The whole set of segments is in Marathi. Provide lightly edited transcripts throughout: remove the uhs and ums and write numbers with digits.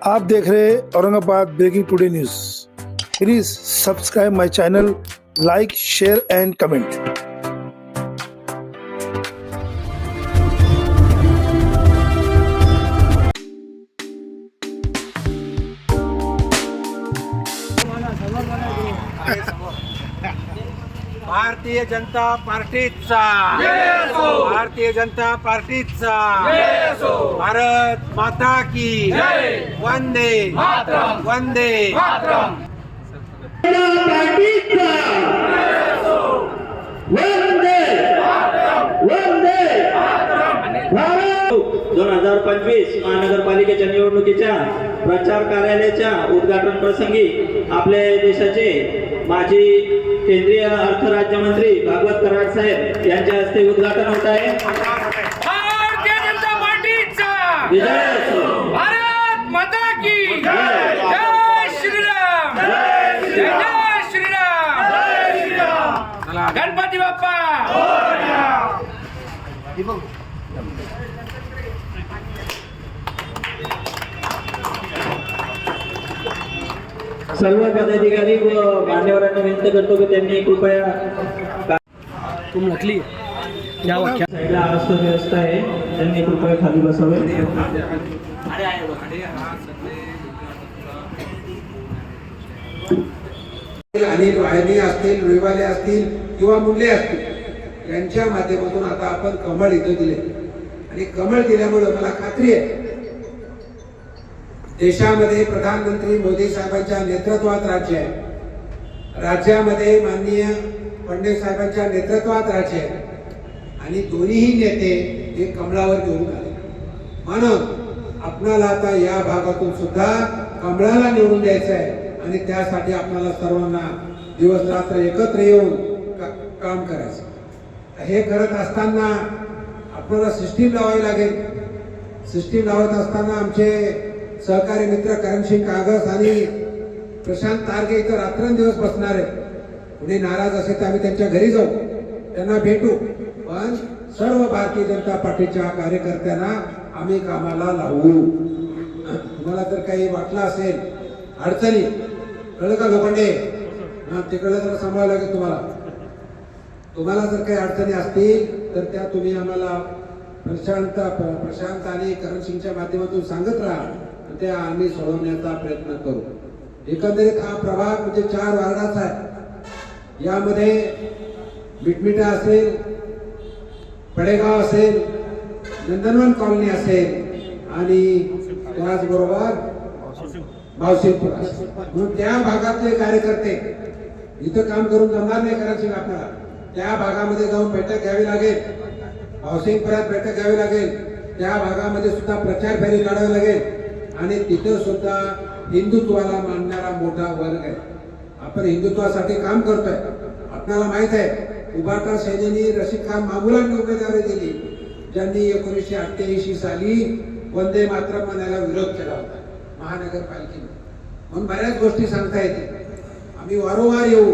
आप देख रहे हैं Aurangabad breaking today news. Please subscribe my channel, like, share and comment. भारतीय जनता पार्टीचा भारतीय जनता पार्टीचा भारत माता की वंदे वंदे वंदे वंदे 2025 महानगरपालिकेच्या निवडणुकीच्या प्रचार कार्यालयाच्या उद्घाटन प्रसंगी आपल्या देशाचे माजी केंद्रीय अर्थ राज्यमंत्री भागवत कराड साहेब यांच्या हस्ते उद्घाटन होत आहे। भारतीय जनता पार्टीचा विजय असो। भारत माता की जय श्रीराम जय श्रीराम गणपती बाप्पा। सर्व पदाधिकारी व मान्यवरांना विनंती करतो की त्यांनी कृपया साईडला अवस्था आहे, त्यांनी कृपया खाली बसावे। आणि वाहिनी असतील, रुईवाले असतील किंवा मुंडले असतील यांच्या माध्यमातून आता आपण कमळ इथं दिले आणि कमळ दिल्यामुळे मला खात्री आहे देशामध्ये प्रधानमंत्री मोदी साहेबांच्या नेतृत्वात राज्य आहे, राज्यामध्ये माननीय फडणवीस साहेबांच्या नेतृत्वात राज्य आहे आणि दोन्हीही नेते हे कमळावर घेऊन आले। म्हणून आपल्याला आता या भागातून सुद्धा कमळाला निवडून द्यायचं आहे आणि त्यासाठी आपल्याला सर्वांना दिवस रात्र एकत्र येऊन काम करायचं। हे करत असताना आपल्याला सिस्टीम लावावी लागेल। सिस्टीम लावत असताना आमचे सहकारी मित्र करणसिंग कागस आणि प्रशांत तारगे इथं रात्रंदिवस बसणार आहेत। कुणी नाराज असेल तर आम्ही त्यांच्या घरी जाऊ, त्यांना भेटू, पण सर्व भारतीय जनता पार्टीच्या कार्यकर्त्यांना आम्ही कामाला लावू। तुम्हाला जर काही वाटलं असेल अडचणी, कळलं का लोखंडे, तिकडे जर सांभाळावं लागेल तुम्हाला जर काही अडचणी असतील तर त्या तुम्ही आम्हाला प्रशांत आणि करणसिंगच्या माध्यमातून सांगत राहा, त्या आम्ही सोडवण्याचा प्रयत्न करू। एकंदरीत हा प्रभाग म्हणजे 4 वार्डाचा आहे। यामध्ये मिटमिटा असेल, पडेगाव असेल, नंदनवन कॉलनी असेल आणि त्याचबरोबर भावसिंगपूर असेल। म्हणून त्या भागातले कार्यकर्ते इथं काम करून जमणार नाही करायचे आपल्याला, त्या भागामध्ये जाऊन बैठक घ्यावी लागेल, भावसिंगपुरात बैठक घ्यावी लागेल, त्या भागामध्ये सुद्धा प्रचार फेरी काढावी लागेल आणि तिथं सुद्धा हिंदुत्वाला मानणारा मोठा वर्ग आहे। आपण हिंदुत्वासाठी काम करतोय। आपल्याला माहित आहे उभाटा सैन्यांनी रशीद खान मामुलांनी उमेदवारी दिली, ज्यांनी 1988 साली वंदे मातरम म्हणायला विरोध केला होता महानगरपालिकेने। म्हणून बऱ्याच गोष्टी सांगता येते, आम्ही वारंवार येऊ,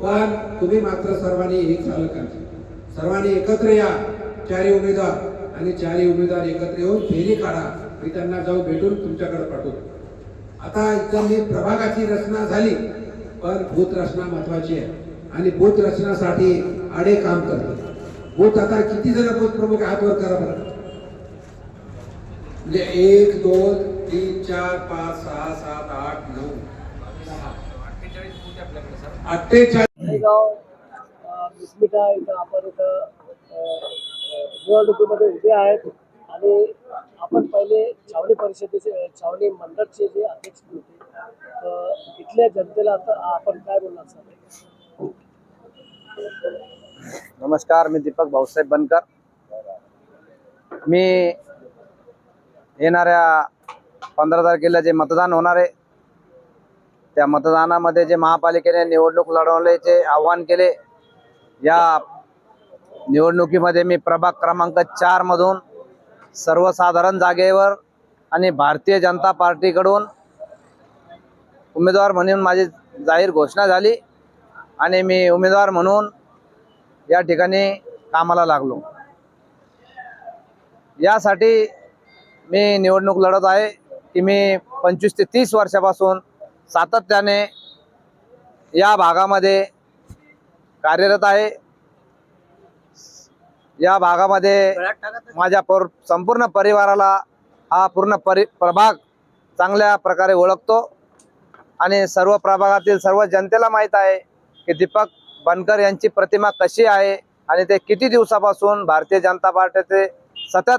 पण तुम्ही मात्र सर्वांनी एक झालं का, सर्वांनी एकत्र या, 4 उमेदवार आणि 4 उमेदवार एकत्र येऊन फेरी काढा। मी त्यांना जाऊन भेटून तुमच्याकडे पाठवतो। आता एकदम ही प्रभागाची रचना झाली, पण बूथ रचना महत्वाची आहे आणि बूथ रचनासाठी आडे काम करतो। बूथ आता किती जण बूथ प्रमुख हात वर करा बरं, म्हणजे 1 2 3 4 5 6 7 8 9 48 आपण निवडणुकीमध्ये उभे आहेत आणि आपण पहिले छावणी परिषदेचे छावणी मंडळचे जे अध्यक्ष होते, इथल्या जनतेला आता आपण काय बोलणार सर? नमस्कार, मी दीपक भाऊसाहेब बनकर। मी येणाऱ्या 15 तारखेला जे मतदान होणार आहे त्या मतदानामध्ये जे महापालिकेने निवडणूक लढवण्याचे आवाहन केले, या निवडणुकीमध्ये मी प्रभाग क्रमांक 4 मधून सर्वसाधारण जागेवर आणि भारतीय जनता पार्टीकडून उमेदवार म्हणून माझी जाहीर घोषणा झाली आणि मी उमेदवार म्हणून या ठिकाणी कामाला लागलो। यासाठी मी निवडणूक लढत आहे की मी 25 ते 30 वर्षापासून सातत्याने या भागामध्ये कार्यरत आहे. या भागामध्ये माझ्या संपूर्ण परिवाराला हा पूर्ण प्रभाग चांगल्या प्रकारे ओळखतो आणि सर्व प्रभागातील सर्व जनतेला माहीत आहे की दीपक बनकर यांची प्रतिमा कशी आहे आणि ते किती दिवसापासून भारतीय जनता पार्टीचे सतत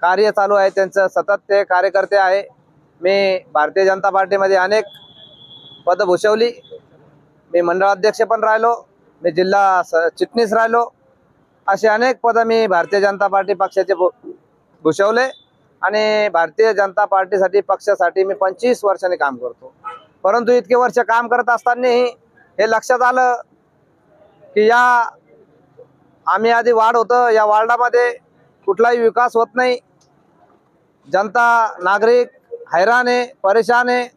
कार्य चालू आहे, त्यांचं सतत ते कार्यकर्ते आहे. मी भारतीय जनता पार्टीमध्ये अनेक पदं भूषवली. मी मंडळाध्यक्ष पण राहिलो, मी जिल्हा चिटणीस राहिलो. असे अनेक पदं मी भारतीय जनता पार्टी पक्षाचे भूषवले आणि भारतीय जनता पार्टीसाठी पक्षासाठी मी 25 वर्षांनी काम करतो. परंतु इतके वर्ष काम करत असतानाही हे लक्षात आलं की आम्ही आधी वार्ड होतं, या वार्डामध्ये कुठलाही विकास होत नाही. जनता नागरिक हैराण आहे, परेशान आहे.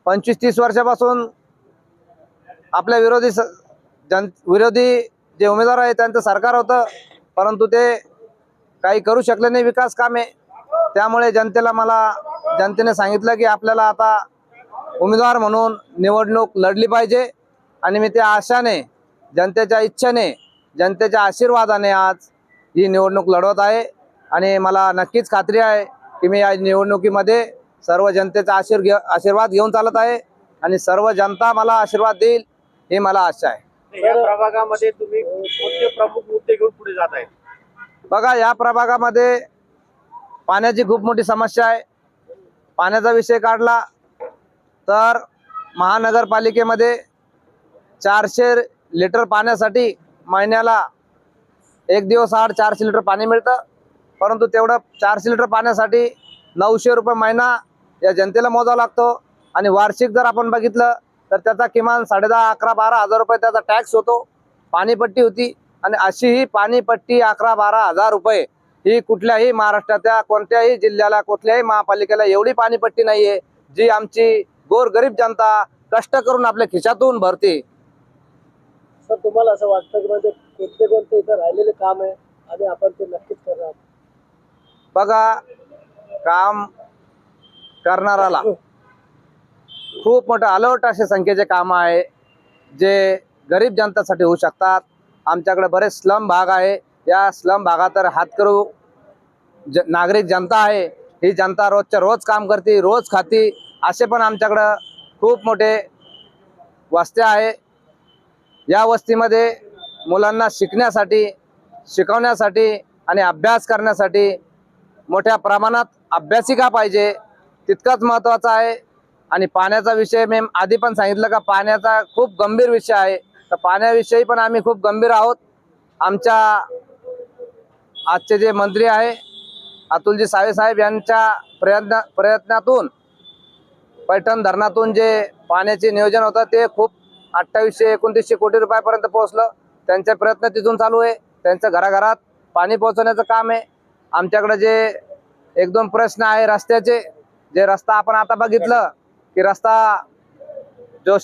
25-30 वर्षापासून आपल्या विरोधी जे उमेदवार आहे त्यांचं सरकार होतं, परंतु ते काही करू शकले नाही विकास कामे. त्यामुळे जनतेने सांगितलं की आपल्याला आता उमेदवार म्हणून निवडणूक लढली पाहिजे आणि मी त्या आशाने, जनतेच्या इच्छेने, जनतेच्या आशीर्वादाने आज ही निवडणूक लढवत आहे. आणि मला नक्कीच खात्री आहे की मी या निवडणुकीमध्ये सर्व जनतेचा आशीर्वाद घेऊन चालत आहे आणि सर्व जनता मला आशीर्वाद देईल ही मला आशा आहे. या प्रभागामध्ये तुम्ही कोणते प्रमुख मुद्दे घेऊन पुढे जात आहे? बघा, या प्रभागामध्ये पाण्याची खूप मोठी समस्या आहे. पाण्याचा विषय काढला तर महानगरपालिकेमध्ये 400 लिटर पाण्यासाठी महिन्याला एक दिवस आड 400 लिटर पाणी मिळतं. परंतु तेवढं 400 लिटर पाण्यासाठी 900 रुपये महिना या जनतेला मोजावा लागतो आणि वार्षिक जर आपण बघितलं तर त्याचा किमान 10,500, 11,000, 12,000 रुपये त्याचा टॅक्स होतो. पाणीपट्टी होती आणि अशी ही पाणीपट्टी 11,000-12,000 रुपये ही कुठल्याही महाराष्ट्राच्या कोणत्याही जिल्ह्याला, कुठल्याही महापालिकेला एवढी पाणीपट्टी नाहीये जी आमची गोरगरीब जनता कष्ट करून आपल्या खिशातून भरते. सर, तुम्हाला असं वाटतं की म्हणजे कोणते इथं राहिलेले काम आहे आणि आपण ते नक्कीच करणार? बघा, काम करणाराला खूप मोठं अलर्ट असे संख्येचे काम आहे जे गरीब जनतेसाठी होऊ शकतात. आमच्याकडे बरेच स्लम भाग आहे. या स्लम भागात तर हातकरू नागरिक जनता आहे. ही जनता रोजच्या रोज काम करते, रोज खाती. असे पण आमच्याकडं खूप मोठे वस्त्या आहे. या वस्तीमध्ये मुलांना शिकण्यासाठी, शिकवण्यासाठी आणि अभ्यास करण्यासाठी मोठ्या प्रमाणात अभ्यासिका पाहिजे, तितकंच महत्त्वाचं आहे. आणि पाण्याचा विषय मी आधी पण सांगितलं का पाण्याचा खूप गंभीर विषय आहे. तर पाण्याविषयी पण आम्ही खूप गंभीर आहोत. आमच्या आजचे जे मंत्री आहे अतुलजी सावे साहेब यांच्या प्रयत्नातून पैठण धरणातून जे पाण्याचे नियोजन होतं ते खूप 2800-2900 कोटी रुपयापर्यंत पोहोचलं. त्यांचे प्रयत्न तिथून चालू आहे. त्यांचं घराघरात पाणी पोहोचवण्याचं काम आहे. आमच्याकडे जे 1-2 प्रश्न आहे रस्त्याचे, जे रस्ता आपण आता बघितलं की रस्ता जो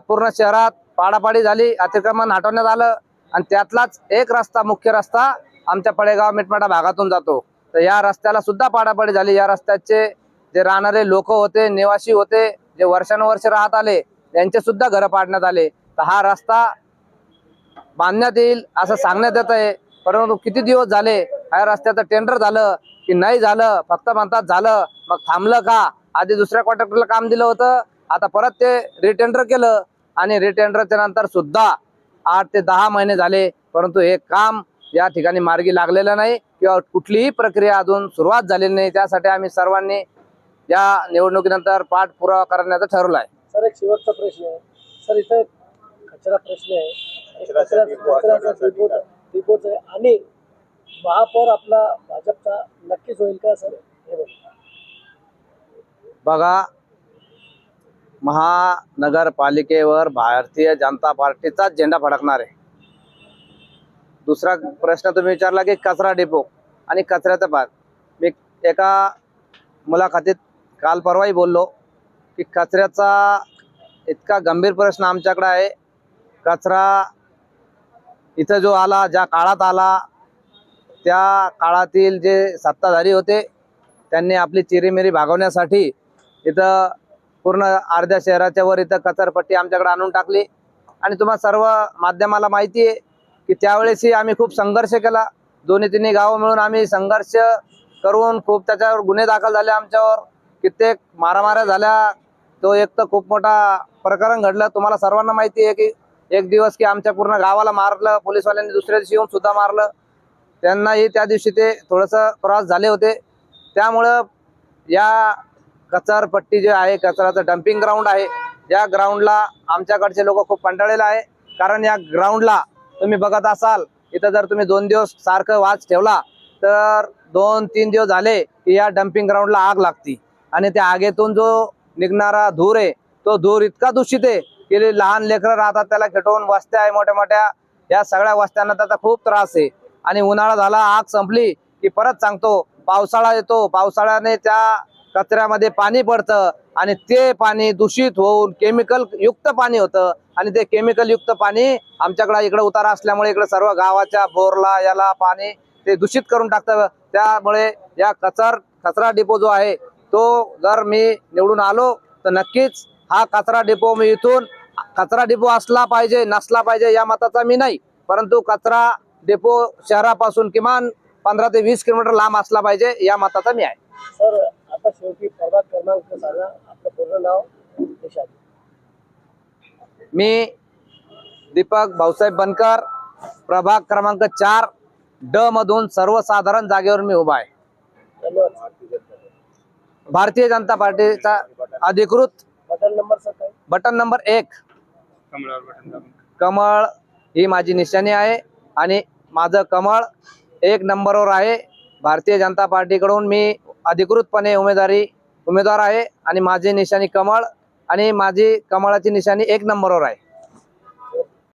पूर्ण शहरात पाडापाडी झाली, अतिक्रमण हटवण्यात आलं आणि त्यातलाच एक रस्ता, मुख्य रस्ता आमच्या पळेगाव मिटमाटा भागातून जातो. तर या रस्त्याला सुद्धा पाडापाडी झाली. या रस्त्याचे जे राहणारे लोक होते, निवासी होते, जे वर्षानुवर्ष राहत आले, त्यांचे सुद्धा घरं पाडण्यात आले. तर हा रस्ता बांधण्यात येईल असं सांगण्यात येत आहे. परंतु किती दिवस झाले या रस्त्याचं टेंडर झालं की नाही झालं, फक्त म्हणतात झालं, मग थांबलं का? आधी दुसऱ्या कॉन्ट्रॅक्टरला काम दिलं होतं, आता परत ते रिटेंडर केलं आणि रिटेंडरच्या नंतर सुद्धा 8 ते 10 महिने झाले, परंतु हे काम या ठिकाणी मार्गी लागलेलं नाही किंवा कुठलीही प्रक्रिया अजून सुरुवात झालेली नाही. त्यासाठी आम्ही सर्वांनी या निवडणुकीनंतर पाठपुरावा करण्याचं ठरवलं आहे. सर, एक शेवटचा प्रश्न आहे. सर, इथं कचरा प्रश्न आहे, कचऱ्याचा डिपोच आहे आणि महापौर आपला भाजपचा नक्कीच होईल का सर? हे बघा, महानगरपालिकेवर भारतीय जनता पार्टीचाच झेंडा फडकणार आहे. दुसरा प्रश्न तुम्ही विचारला की कचरा डिपो आणि कचऱ्याचं भाग. मी एका मुलाखतीत काल परवाही बोललो की कचऱ्याचा इतका गंभीर प्रश्न आमच्याकडे आहे. कचरा इथं जो आला, ज्या काळात आला, त्या काळातील जे सत्ताधारी होते त्यांनी आपली चिरीमिरी भागवण्यासाठी इथं पूर्ण अर्ध्या शहराच्या वर इथं कचरपट्टी आमच्याकडे आणून टाकली. आणि तुम्हा सर्व माध्यमाला माहिती आहे की त्यावेळेसही आम्ही खूप संघर्ष केला. दोन्ही तिन्ही गावं मिळून आम्ही संघर्ष करून खूप त्याच्यावर गुन्हे दाखल झाले, आमच्यावर कित्येक मारामाऱ्या झाल्या. तो एक तर खूप मोठा प्रकरण घडलं. तुम्हाला सर्वांना माहिती आहे की एक दिवस की आमच्या पूर्ण गावाला मारलं पोलीसवाल्यांनी, दुसऱ्या दिवशी येऊन सुद्धा मारलं. त्यांनाही त्या दिवशी ते थोडंसं त्रास झाले होते. त्यामुळं या कचरपट्टी जे आहे, कचराचं डम्पिंग ग्राउंड आहे, या ग्राउंडला आमच्याकडचे लोक खूप कंटाळलेले आहे. कारण या ग्राउंडला तुम्ही बघत असाल, इथं जर तुम्ही 2 दिवस सारखं वाच ठेवला तर 2-3 दिवस झाले की या डम्पिंग ग्राउंडला आग लागती. आणि त्या आगीतून जो निघणारा धूर आहे, तो धूर इतका दूषित आहे की लहान लेकरं राहतात त्याला खेटवून, वस्त्या आहे मोठ्या मोठ्या, या सगळ्या वस्त्यांना त्याचा खूप त्रास आहे. आणि उन्हाळा झाला, आग संपली की परत सांगतो पावसाळा येतो. पावसाळ्याने त्या कचऱ्यामध्ये पाणी पडतं आणि ते पाणी दूषित होऊन केमिकल युक्त पाणी होतं. आणि ते केमिकल युक्त पाणी आमच्याकडे इकडे उतारा असल्यामुळे इकडे सर्व गावाच्या बोरला याला पाणी ते दूषित करून टाकतं. त्यामुळे या कचरा डिपो जो आहे तो जर मी निवडून आलो तर नक्कीच हा कचरा डिपो मी इथून, कचरा डिपो असला पाहिजे नसला पाहिजे या मताचा मी नाही, परंतु कचरा डिपो शहरापासून किमान 15 ते 20 किलोमीटर लांब असला पाहिजे या मताचा मी आहे. सर आता शेवटी प्रभाग क्रमांक सांगा, आपलं पूर्ण नाव देशात. मी दीपक भाऊसाहेब बनकर, प्रभाग क्रमांक 4 ड मधून सर्वसाधारण जागेवर मी उभा आहे. धन्यवाद. भारतीय जनता पार्टीचा अधिकृत बटन नंबर सर काय? बटन नंबर 1 कमळ ही माझी निशाणी आहे आणि माझं कमळ 1 नंबरवर आहे. भारतीय जनता पार्टीकडून मी अधिकृतपणे उमेदवार आहे आणि माझी निशाणी कमळ आणि माझी कमळाची निशाणी 1 नंबरवर आहे.